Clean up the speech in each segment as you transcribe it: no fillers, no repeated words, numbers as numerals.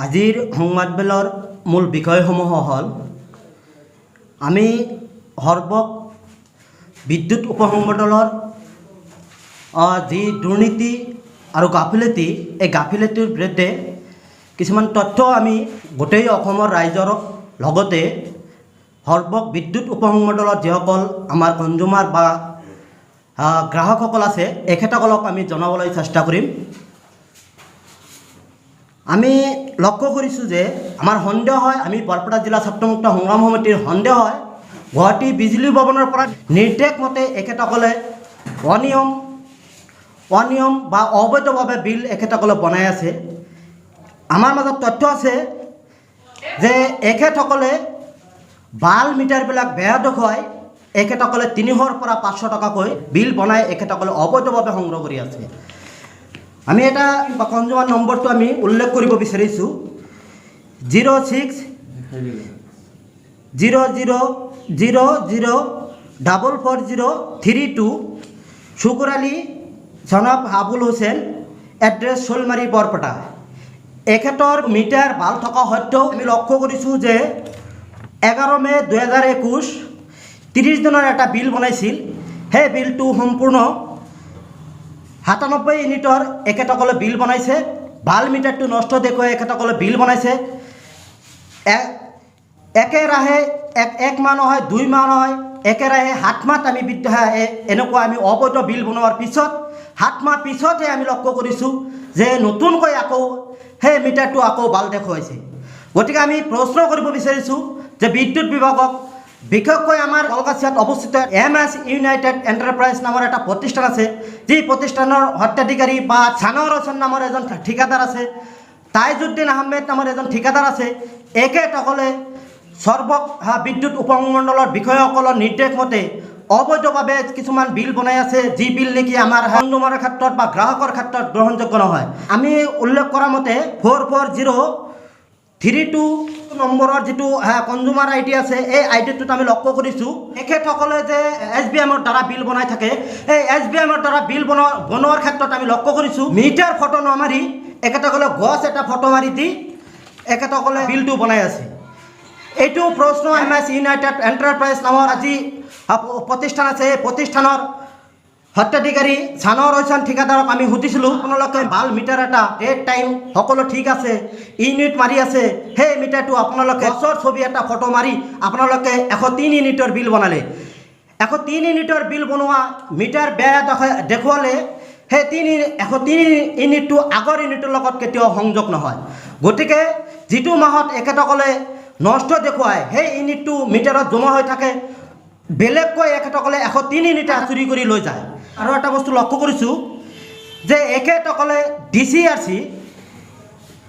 আজিৰ সংবাদমেলৰ মূল বিষয়সমূহ হ'ল আমি সৰ্বক বিদ্যুৎ উপসংমণ্ডলৰ যি দুৰ্নীতি আৰু গাফিলতি এই গাফিলতিৰ বিৰুদ্ধে কিছুমান তথ্য আমি গোটেই অসমৰ ৰাইজৰ লগতে সৰ্বক বিদ্যুৎ উপসংমণ্ডলত যিসকল আমাৰ কনজিউমাৰ বা গ্ৰাহকসকল আছে এখেতসকলক আমি জনাবলৈ চেষ্টা কৰিম। আমি লক্ষ্য কৰিছোঁ যে আমাৰ সন্দেহ হয়, আমি বৰপেটা জিলা ছাত্ৰমুক্ত সংগ্ৰাম সমিতিৰ সন্দেহ হয় গুৱাহাটী বিজুলী ভৱনৰ পৰা নিৰ্দেশ মতে এখেতসকলে অনিয়ম বা অবৈধভাৱে বিল এখেতসকলে বনাই আছে। আমাৰ মাজত তথ্য আছে যে এখেতসকলে বাল মিটাৰবিলাক বেয়া দেখুৱাই এখেতসকলে 300ৰ পৰা 500 টকাকৈ বিল বনাই এখেতসকলে অবৈধভাৱে সংগ্ৰহ কৰি আছে। আমি এটা কনজিউমাৰ নম্বৰটো আমি উল্লেখ কৰিব বিচাৰিছোঁ 060000444032 শুকুৰ আলী জনাব আবুল হুছেইন, এড্ৰেছ শোলমাৰী বৰপেটা। এখেতৰ মিটাৰ ভাল থকা সত্ত্বেও আমি লক্ষ্য কৰিছোঁ যে 11 মে 2021 30 দিনৰ এটা বিল বনাইছিল। সেই বিলটো সম্পূৰ্ণ 97 ইউনিটৰ এখেতসকলে বিল বনাইছে। ভাল মিটাৰটো নষ্ট দেখুৱাই এখেতসকলে বিল বনাইছে। একেৰাহে এক মাহ নহয়, 2 মাহ নহয়, একেৰাহে 7 মাহ আমি এনেকুৱা আমি অবৈধ বিল বনোৱাৰ পিছত 7 মাহ পিছতহে আমি লক্ষ্য কৰিছোঁ যে নতুনকৈ আকৌ সেই মিটাৰটো আকৌ ভাল দেখুৱাইছে। গতিকে আমি প্ৰশ্ন কৰিব বিচাৰিছোঁ যে বিদ্যুৎ বিভাগক, বিশেষকৈ আমাৰ কলকাতাত অৱস্থিত MS ইউনাইটেড এণ্টাৰপ্ৰাইজ নামৰ এটা প্ৰতিষ্ঠান আছে, যি প্ৰতিষ্ঠানৰ সত্ত্বাধিকাৰী বা ছানোৱাৰ হোসেন নামৰ এজন ঠিকাদাৰ আছে, তাইজুদ্দিন আহমেদ নামৰ এজন ঠিকাদাৰ আছে। এখেতসকলে সৰ্বক বিদ্যুৎ উপসংমণ্ডলৰ বিষয়াসকলৰ নিৰ্দেশ মতে অবৈধভাৱে কিছুমান বিল বনাই আছে, যি বিল নেকি আমাৰ কনজিউমাৰৰ ক্ষেত্ৰত বা গ্ৰাহকৰ ক্ষেত্ৰত গ্ৰহণযোগ্য নহয়। আমি উল্লেখ কৰা মতে 440332 নম্বৰৰ যিটো কনজিউমাৰ ID আছে, এই আইডিটোত আমি লক্ষ্য কৰিছোঁ এখেতসকলে যে SBMৰ দ্বাৰা বিল বনাই থাকে, এই SBMৰ দ্বাৰা বিল বনোৱাৰ ক্ষেত্ৰত আমি লক্ষ্য কৰিছোঁ মিটাৰ ফটো নামাৰি এখেতসকলে গছ এটা ফটো মাৰি দি এখেতসকলে বিলটো বনাই আছে। এইটো প্ৰশ্ন MS ইউনাইটেড এণ্টাৰপ্ৰাইজ নামৰ আজি প্ৰতিষ্ঠান আছে, এই প্ৰতিষ্ঠানৰ সত্ত্বাধিকাৰী ছানোৱাৰ হোসেন ঠিকাদাৰক আমি সুধিছিলোঁ, আপোনালোকে ভাল মিটাৰ এটা ডেট টাইম সকলো ঠিক আছে, ইউনিট মাৰি আছে, সেই মিটাৰটো আপোনালোকে গছৰ ছবি এটা ফটো মাৰি আপোনালোকে 103 ইউনিটৰ বিল বনালে। 103 ইউনিটৰ বিল বনোৱা মিটাৰ বেয়া দেখুৱালে সেই 103 ইউনিটটো আগৰ ইউনিটৰ লগত কেতিয়াও সংযোগ নহয়। গতিকে যিটো মাহত এখেতসকলে নষ্ট দেখুৱায় সেই ইউনিটটো মিটাৰত জমা হৈ থাকে, বেলেগকৈ এখেতসকলে 103 ইউনিট চুৰি কৰি লৈ যায়। আৰু এটা বস্তু লক্ষ্য কৰিছোঁ যে এখেতসকলে DCRC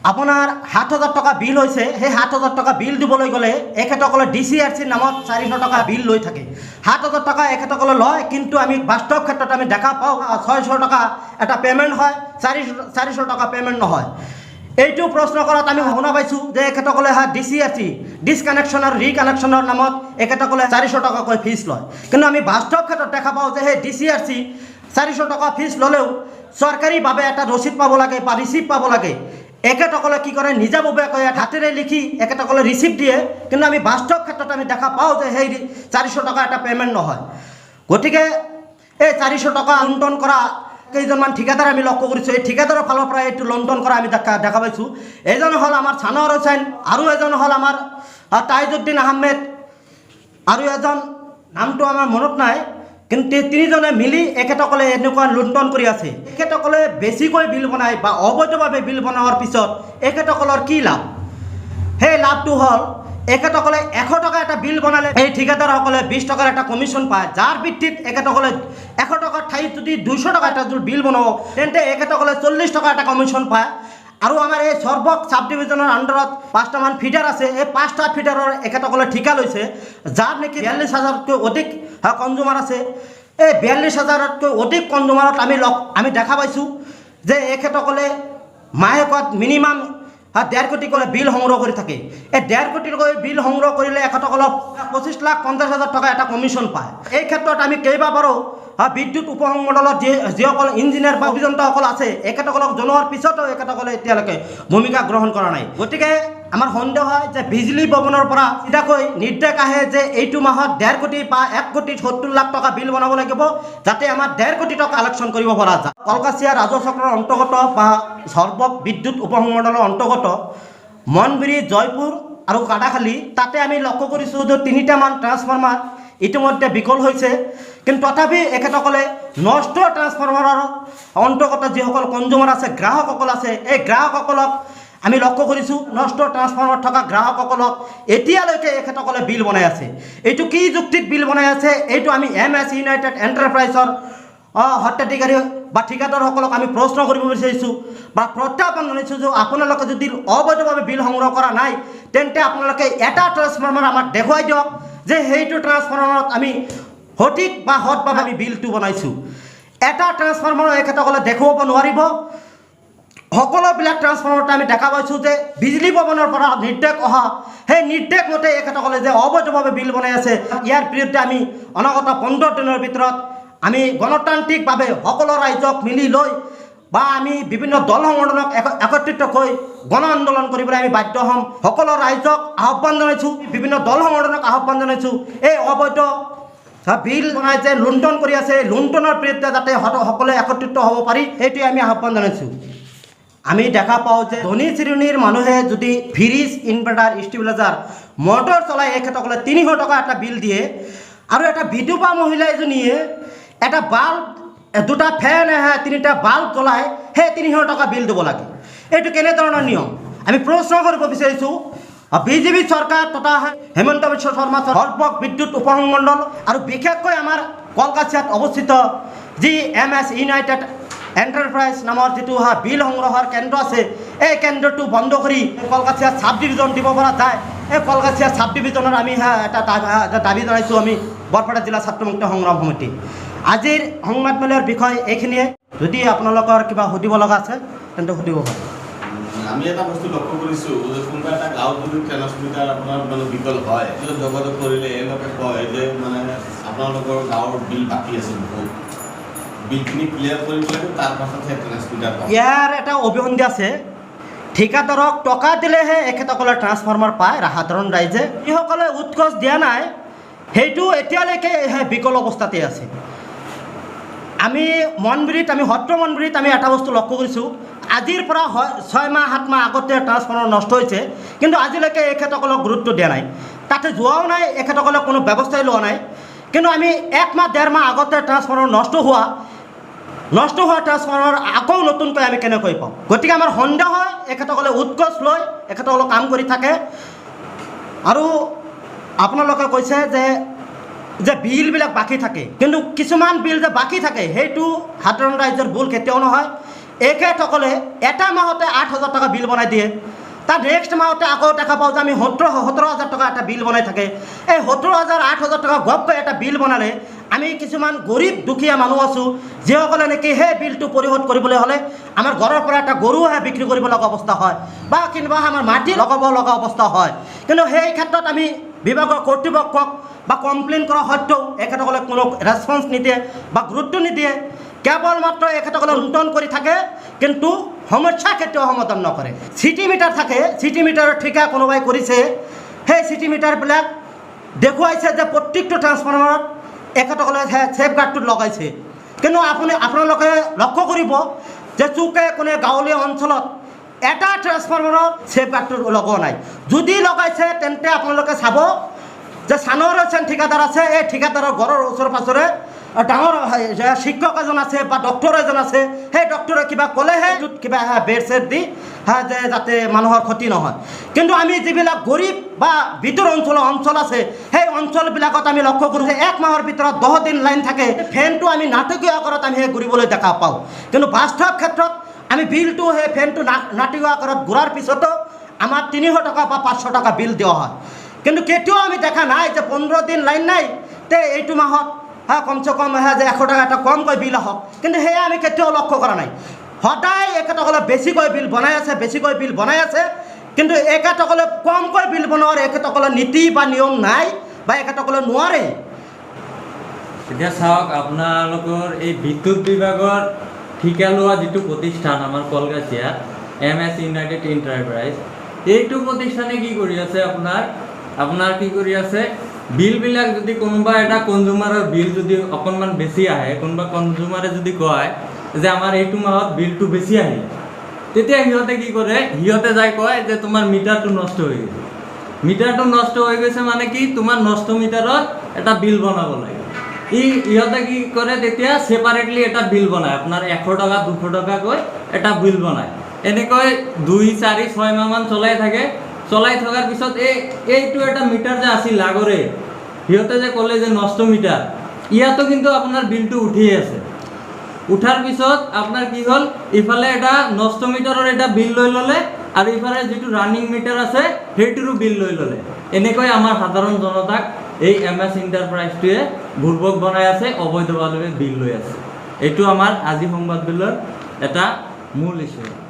আপোনাৰ 7,000 টকা বিল হৈছে, সেই 7,000 টকা বিল দিবলৈ গ'লে এখেতসকলে DCRC নামত 400 টকা বিল লৈ থাকে। 7,000 টকা এখেতসকলে লয়, কিন্তু আমি বাস্তৱ ক্ষেত্ৰত আমি দেখা পাওঁ 600 টকা এটা পে'মেণ্ট হয়, 400 টকা পে'মেণ্ট নহয়। এইটো প্ৰশ্ন কৰাত আমি শুনা পাইছোঁ যে এখেতসকলে DCRC ডিছকানেকশ্যন আৰু ৰিকানেকশ্যনৰ নামত এখেতসকলে 400 টকাকৈ ফিজ লয়, কিন্তু আমি বাস্তৱ ক্ষেত্ৰত দেখা পাওঁ যে সেই DCRC 400 টকা ফিজ ল'লেও চৰকাৰীভাৱে এটা ৰচিদ পাব লাগে বা ৰিচিপ্ট পাব লাগে। এখেতসকলে কি কৰে, নিজাববীয়াকৈ হাতেৰে লিখি এখেতসকলে ৰিচিপ্ট দিয়ে, কিন্তু আমি বাস্তৱ ক্ষেত্ৰত আমি দেখা পাওঁ যে সেই 400 টকা এটা পে'মেণ্ট নহয়। গতিকে এই 400 টকা লুণ্ঠন কৰা কেইজনমান ঠিকাদাৰ আমি লক্ষ্য কৰিছোঁ। এই ঠিকাদাৰৰ ফালৰ পৰা এইটো লুণ্ঠন কৰা আমি দেখা পাইছোঁ। এজন হ'ল আমাৰ ছানোৱাৰ হোসেন, আৰু এজন হ'ল আমাৰ তাইজুদ্দিন আহমেদ, আৰু এজন নামটো আমাৰ মনত নাই, কিন্তু 3জনে মিলি এখেতসকলে এনেকুৱা লুণ্ঠন কৰি আছে। এখেতসকলে বেছিকৈ বিল বনাই বা অবৈধভাৱে বিল বনোৱাৰ পিছত এখেতসকলৰ কি লাভ? সেই লাভটো হ'ল এখেতসকলে 100 টকা এটা বিল বনালে এই ঠিকাদাৰসকলে 20 টকাৰ এটা কমিশ্যন পায়, যাৰ ভিত্তিত এখেতসকলে 100 টকাৰ ঠাইত যদি 200 টকা এটা বিল বনাব তেন্তে এখেতসকলে 40 টকা এটা কমিশ্যন পায়। আৰু আমাৰ এই সৰ্বক চাব ডিভিজনৰ আণ্ডাৰত 5টামান ফিডাৰ আছে, এই 5টা ফিডাৰৰ এখেতসকলে ঠিকা লৈছে, যাৰ নেকি 42,000তকৈ অধিক কনজিউমাৰ আছে। এই 42,000তকৈ অধিক কনজিউমাৰত আমি দেখা পাইছোঁ যে এখেতসকলে মাহেকত মিনিমাম 1.5 কোটি করে বিল সংগ্রহ কৰি থাকে। এই 1.5 কোটিকৈ বিল সংগ্ৰহ কৰিলে এখেতসকলক 25,50,000 টকা এটা কমিশ্যন পায়। এই ক্ষেত্ৰত আমি কেইবাবাৰো বিদ্যুৎ উপসংমণ্ডলত যিসকল ইঞ্জিনিয়াৰ বা অভিযন্তাসকল আছে এখেতসকলক জনোৱাৰ পিছতো এখেতসকলে এতিয়ালৈকে ভূমিকা গ্ৰহণ কৰা নাই। গতিকে আমাৰ সন্দেহ হয় যে বিজুলী ভৱনৰ পৰা চিধাকৈ নিৰ্দেশ আহে যে এইটো মাহত 1.5 কোটি বা 1,70,00,000 টকা বিল বনাব লাগিব, যাতে আমাৰ 1.5 কোটি টকা কালেকশ্যন কৰিব পৰা যায়। কলকাছিয়া ৰাজহ চক্ৰৰ অন্তৰ্গত বা সৰ্বক বিদ্যুৎ উপসংমণ্ডলৰ অন্তৰ্গত মনবিৰি, জয়পুৰ আৰু কাটাখালী, তাতে আমি লক্ষ্য কৰিছোঁ যে 3টামান ট্ৰান্সফৰ্মাৰ ইতিমধ্যে বিকল হৈছে। কিন্তু তথাপি এখেতসকলে নষ্ট ট্ৰান্সফৰ্মাৰৰ অন্তৰ্গত যিসকল কনজিউমাৰ আছে, গ্ৰাহকসকল আছে, এই গ্ৰাহকসকলক আমি লক্ষ্য কৰিছোঁ নষ্ট ট্ৰান্সফৰ্মাৰ থকা গ্ৰাহকসকলক এতিয়ালৈকে এখেতসকলে বিল বনাই আছে। এইটো কি যুক্তিত বিল বনাই আছে, এইটো আমি MS ইউনাইটেড এণ্টাৰপ্ৰাইজৰ সত্ত্বাধিকাৰী বা ঠিকাদাৰসকলক আমি প্ৰশ্ন কৰিব বিচাৰিছোঁ বা প্ৰত্যাহ্বান জনাইছোঁ যে আপোনালোকে যদি অবৈধভাৱে বিল সংগ্ৰহ কৰা নাই তেন্তে আপোনালোকে এটা ট্ৰান্সফৰ্মাৰ আমাক দেখুৱাই দিয়ক যে সেইটো ট্ৰান্সফৰ্মাৰত আমি সঠিক বা সৎভাৱে আমি বিলটো বনাইছোঁ। এটা ট্ৰান্সফৰ্মাৰ এখেতসকলে দেখুৱাব নোৱাৰিব। সকলোবিলাক ট্ৰান্সফৰ্মাৰতে আমি দেখা পাইছোঁ যে বিজুলী ভৱনৰ পৰা নিৰ্দেশ অহা সেই নিৰ্দেশ মতে এখেতসকলে যে অবৈধভাৱে বিল বনাই আছে, ইয়াৰ বিৰুদ্ধে আমি অনাগত 15 দিনৰ ভিতৰত আমি গণতান্ত্ৰিকভাৱে সকলো ৰাইজক মিলি লৈ বা আমি বিভিন্ন দল সংগঠনক একত্ৰিত হৈ গণ আন্দোলন কৰিবলৈ আমি বাধ্য হ'ম। সকলো ৰাইজক আহ্বান জনাইছোঁ, বিভিন্ন দল সংগঠনক আহ্বান জনাইছোঁ, এই অবৈধ বিল বনাই যে লুণ্ঠন কৰি আছে, লুণ্ঠনৰ বিৰুদ্ধে যাতে সকলোৱে একত্ৰিত হ'ব পাৰি সেইটোৱে আমি আহ্বান জনাইছোঁ। আমি দেখা পাওঁ যে ধনী শ্ৰেণীৰ মানুহে যদি ফ্ৰিজ, ইনভাৰ্টাৰ, ষ্টেবিলাইজাৰ, মটৰ চলাই এখেতসকলে 300 টকা এটা বিল দিয়ে আৰু এটা বিধৱা মহিলা এজনীয়ে এটা বাল্ব, 2টা ফেন, 3টা বাল্ব জ্বলাই সেই 300 টকা বিল দিব লাগে। এইটো কেনেধৰণৰ নিয়ম আমি প্ৰশ্ন কৰিব বিচাৰিছোঁ। বিজেপি চৰকাৰ তথা হেমন্ত বিশ্ব শৰ্মা সৰ্বক বিদ্যুৎ উপসংমণ্ডল আৰু বিশেষকৈ আমাৰ কলকাছিয়াত অৱস্থিত যি MS ইউনাইটেড এণ্টাৰপ্ৰাইজ নামৰ যিটো বিল সংগ্ৰহৰ কেন্দ্ৰ আছে, এই কেন্দ্ৰটো বন্ধ কৰি কলকাছিয়া চাব ডিভিজন দিব পৰা যায়। এই কলকাছিয়া চাব ডিভিজনৰ আমি এটা দাবী জনাইছোঁ আমি বৰপেটা জিলা ছাত্ৰ মুক্তি সংগ্ৰাম সমিতি। আজিৰ সংবাদমেলৰ বিষয় এইখিনিয়ে। যদি আপোনালোকৰ কিবা সুধিব লগা আছে তেন্তে সুধিব পাৰে। আমি এটা বস্তু লক্ষ্য কৰিছোঁ যে কোনোবা এটা গাঁৱত যদি ট্ৰেন্সমিটাৰ আপোনাৰ মানে বিকল হয়, যোগাযোগ কৰিলে এওঁলোকে কয় যে মানে আপোনালোকৰ গাঁৱৰ বিল বাকী আছে, বহুত বিলখিনি ক্লিয়াৰ কৰি পেলাই তাৰ পাছতহে ট্ৰেন্সমিটাৰ পায়। ইয়াৰ এটা অভিসন্ধি আছে, ঠিকাদাৰক টকা দিলেহে এখেতসকলে ট্ৰান্সফৰ্মাৰ পায়। সাধাৰণ ৰাইজে যিসকলে উৎকোচ দিয়া নাই সেইটো এতিয়ালৈকে বিকল অৱস্থাতে আছে। আমি মনবিৰিত, আমি সত্ৰ মনবিৰিত আমি এটা বস্তু লক্ষ্য কৰিছোঁ, আজিৰ পৰা 6 মাহ 7 মাহ আগতে ট্ৰান্সফৰ্মাৰ নষ্ট হৈছে, কিন্তু আজিলৈকে এখেতসকলক গুৰুত্ব দিয়া নাই, তাতে যোৱাও নাই, এখেতসকলে কোনো ব্যৱস্থাই লোৱা নাই। কিন্তু আমি 1 মাহ 1.5 মাহ আগতে ট্ৰান্সফৰ্মাৰ নষ্ট হোৱা ট্ৰান্সফৰ্মাৰ আকৌ নতুনকৈ আমি কেনেকৈ পাওঁ? গতিকে আমাৰ সন্দেহ হয় এখেতসকলে উৎকোচ লৈ এখেতসকলে কাম কৰি থাকে। আৰু আপোনালোকে কৈছে যে বিলবিলাক বাকী থাকে, কিন্তু কিছুমান বিল যে বাকী থাকে সেইটো সাধাৰণ ৰাইজৰ ভুল কেতিয়াও নহয়। এখেতসকলে এটা মাহতে 8,000 টকা বিল বনাই দিয়ে, তাৰ নেক্সট মাহতে আকৌ দেখা পাওঁ যে আমি 17,000 টকা এটা বিল বনাই থাকে। এই 17,000 8,000 টকা গপকৈ এটা বিল বনালে আমি কিছুমান গৰীব দুখীয়া মানুহ আছোঁ, যিসকলে নেকি সেই বিলটো পৰিশোধ কৰিবলৈ হ'লে আমাৰ ঘৰৰ পৰা এটা গৰুহে বিক্ৰী কৰিব লগা অৱস্থা হয় বা কিবা আমাৰ মাটি লগাব লগা অৱস্থা হয়। কিন্তু সেই ক্ষেত্ৰত আমি বিভাগৰ কৰ্তৃপক্ষক বা কমপ্লেইন কৰা সত্ত্বেও এখেতসকলে কোনো ৰেছপন্স নিদিয়ে বা গুৰুত্ব নিদিয়ে। কেৱল মাত্ৰ এখেতসকলে লুণ্ঠন কৰি থাকে, কিন্তু সমস্যা কেতিয়াও সমাধান নকৰে। চিটি মিটাৰ থাকে, চিটি মিটাৰৰ ঠিকা কোনোবাই কৰিছে, সেই চিটি মিটাৰবিলাক দেখুৱাইছে যে প্ৰত্যেকটো ট্ৰান্সফৰ্মাৰত এখেতসকলে ছেফগাৰ্ডটো লগাইছে, কিন্তু আপোনালোকে লক্ষ্য কৰিব যে চুকে কোনে গাঁৱলীয়া অঞ্চলত এটা ট্ৰান্সফৰ্মাৰত ছেফগাৰ্ডটো লগোৱা নাই। যদি লগাইছে তেন্তে আপোনালোকে চাব যে চানৰ এজন ঠিকাদাৰ আছে, এই ঠিকাদাৰৰ ঘৰৰ ওচৰে পাঁজৰে ডাঙৰ শিক্ষক এজন আছে বা ডক্টৰ এজন আছে, সেই ডক্টৰে কিবা ক'লেহে কিবা বেড চেড দি যে যাতে মানুহৰ ক্ষতি নহয়। কিন্তু আমি যিবিলাক গৰীব বা ভিতৰ অঞ্চল আছে সেই অঞ্চলবিলাকত আমি লক্ষ্য কৰোঁ যে 1 মাহৰ ভিতৰত 10 দিন লাইন থাকে, ফেনটো আমি নাটকীয় আকাৰত আমি সেই ঘূৰিবলৈ দেখা পাওঁ। কিন্তু বাস্তৱ ক্ষেত্ৰত আমি বিলটো সেই ফেনটো নাটকীয় আকাৰত ঘূৰাৰ পিছতো আমাৰ 300 টকা বা 500 টকা বিল দিয়া হয়। কিন্তু কেতিয়াও আমি দেখা নাই যে 15 দিন লাইন নাই তে এইটো মাহত কমচে কম যে 100 টকা এটা কমকৈ বিল আহক, কিন্তু সেয়া আমি কেতিয়াও লক্ষ্য কৰা নাই। সদায় এখেতসকলে বেছিকৈ বিল বনাই আছে, কিন্তু এখেতসকলে কমকৈ বিল বনোৱাৰ এখেতসকলৰ নীতি বা নিয়ম নাই বা এখেতসকলে নোৱাৰে। এতিয়া চাওক, আপোনালোকৰ এই বিদ্যুৎ বিভাগৰ ঠিকা লোৱা যিটো প্ৰতিষ্ঠান আমাৰ কলগাছিয়াত MS ইউনাইটেড এণ্টাৰপ্ৰাইজ, এইটো প্ৰতিষ্ঠানে কি কৰি আছে, আপোনাৰ কি কৰি আছে, বিলবিলাক যদি কোনোবা এটা কনজিউমাৰৰ বিল যদি অকণমান বেছি আহে, কোনোবা কনজিউমাৰে যদি কয় যে আমাৰ এইটো মাহত বিলটো বেছি আহিল, তেতিয়া সিহঁতে কি কৰে, সিহঁতে যাই কয় যে তোমাৰ মিটাৰটো নষ্ট হৈ গৈছে। মিটাৰটো নষ্ট হৈ গৈছে মানে কি, তোমাৰ নষ্ট মিটাৰত এটা বিল বনাব লাগে। ইহঁতে কি কৰে, তেতিয়া ছেপাৰেটলি এটা বিল বনায়, আপোনাৰ 100 টকা 200 টকাকৈ এটা বিল বনায়। এনেকৈ 2, 4, 6 মাহমান চলাই থাকে। চলাই থকাৰ পিছত এইটো এটা মিটাৰ যে আছিল আগৰে, সিহঁতে যে ক'লে যে নষ্ট মিটাৰ, ইয়াতো কিন্তু আপোনাৰ বিলটো উঠিয়ে আছে। উঠাৰ পিছত আপোনাৰ কি হ'ল, ইফালে এটা নষ্ট মিটাৰৰ এটা বিল লৈ ল'লে আৰু ইফালে যিটো ৰানিং মিটাৰ আছে সেইটোৰো বিল লৈ ল'লে। এনেকৈ আমাৰ সাধাৰণ জনতাক এই MS এণ্টাৰপ্ৰাইজটোৱে বুৰ্বক বনাই আছে, অবৈধভাৱে বিল লৈ আছে। এইটো আমাৰ আজি সংবাদ বিলৰ এটা মূল ইছ্যু।